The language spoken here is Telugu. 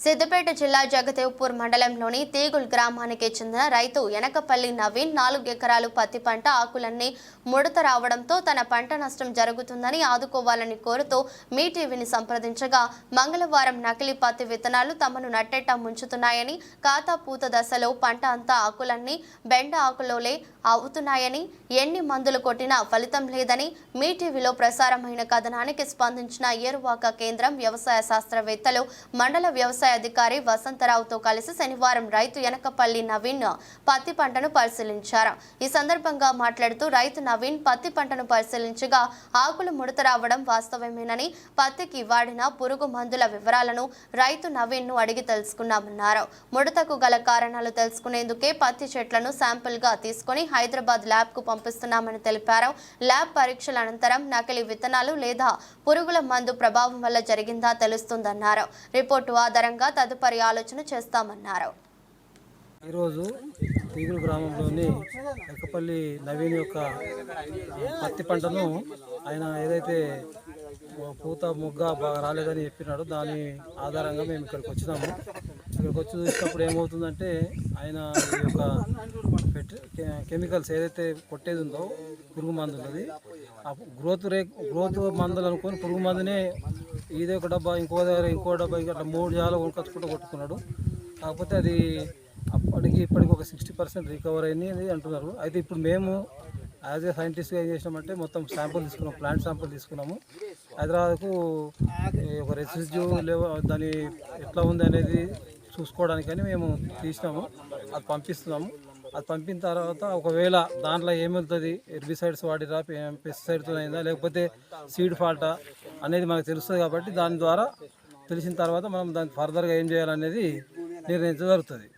సిద్దిపేట జిల్లా జగదేవ్పూర్ మండలంలోని తీగుల్ గ్రామానికి చెందిన రైతు ఎనకపల్లి నవీన్ 4 ఎకరాలు పత్తి పంట ఆకులన్నీ ముడత రావడంతో తన పంట నష్టం జరుగుతుందని ఆదుకోవాలని కోరుతూ మీ టీవీని సంప్రదించగా మంగళవారం నకిలీ పత్తి విత్తనాలు తమను నట్టేట ముంచుతున్నాయని, ఖాతా పూత దశలో పంట అంతా ఆకులన్నీ బెండ ఆకులోలే అవుతున్నాయని, ఎన్ని మందులు కొట్టినా ఫలితం లేదని మీ టీవీలో ప్రసారమైన కథనానికి స్పందించిన ఏరువాక కేంద్రం వ్యవసాయ శాస్త్రవేత్తలు మండల వ్యవసాయ అధికారి వసంతరావుతో కలిసి శనివారం రైతు ఎనకపల్లి నవీన్ పత్తి పంటను పరిశీలించారు. ఈ సందర్భంగా మాట్లాడుతూ రైతు నవీన్ పత్తి పంటను పరిశీలించగా ఆకులు ముడత రావడం వాస్తవమేనని, పత్తికి వాడిన పురుగు మందుల వివరాలను రైతు నవీన్ ను అడిగి తెలుసుకున్నామన్నారు. ముడతకు గల కారణాలు తెలుసుకునేందుకే పత్తి చెట్లను శాంపిల్ గా తీసుకుని హైదరాబాద్ ల్యాబ్ కు పంపిస్తున్నామని తెలిపారు. ల్యాబ్ పరీక్షల అనంతరం నకిలీ విత్తనాలు లేదా పురుగుల మందు ప్రభావం వల్ల జరిగిందా తెలుస్తుందన్నారు. రిపోర్టు ఆధారంగా తదుపరి ఆలోచన చేస్తామన్నారు. ఈరోజు తీగులు గ్రామంలోని ఎనకపల్లి నవీన్ యొక్క పత్తి పంటను ఆయన ఏదైతే పూత మొగ్గ బాగా రాలేదని చెప్పినాడు, దాని ఆధారంగా మేము ఇక్కడికి వచ్చినాము. ఇక్కడికి వచ్చి చూసినప్పుడు ఏమవుతుందంటే ఆయన ఈ యొక్క కెమికల్స్ ఏదైతే కొట్టేది ఉందో పురుగు మందు ఉన్నది, ఆ గ్రోత్ మందులు అనుకొని పురుగు మందునే ఇదే ఒక డబ్బా ఇంకో దగ్గర ఇంకో డబ్బా ఇంకా 3 జాలు కొనుకొచ్చుకుంటూ కొట్టుకున్నాడు. కాకపోతే అది ఇప్పటికి ఒక 60% రికవర్ అయింది అంటున్నారు. అయితే ఇప్పుడు మేము యాజ్ ఏ సైంటిస్ట్గా ఏం చేసినామంటే మొత్తం శాంపుల్ తీసుకున్నాం, ప్లాంట్ శాంపుల్ తీసుకున్నాము. హైదరాబాద్కు ఒక రెసిడ్యూ దాని ఎట్లా ఉంది అనేది చూసుకోవడానికని మేము తీసినాము. అది పంపిస్తున్నాము. అది పంపిన తర్వాత ఒకవేళ దాంట్లో ఏమవుతుంది, హెర్బిసైడ్స్ వాడిరా, పెస్టిసైడ్స్ అయిందా, లేకపోతే సీడ్ ఫాల్టా అనేది మనకు తెలుస్తుంది. కాబట్టి దాని ద్వారా తెలిసిన తర్వాత మనం దాన్ని ఫర్దర్గా ఏం చేయాలనేది నిర్ణయించడం జరుగుతుంది.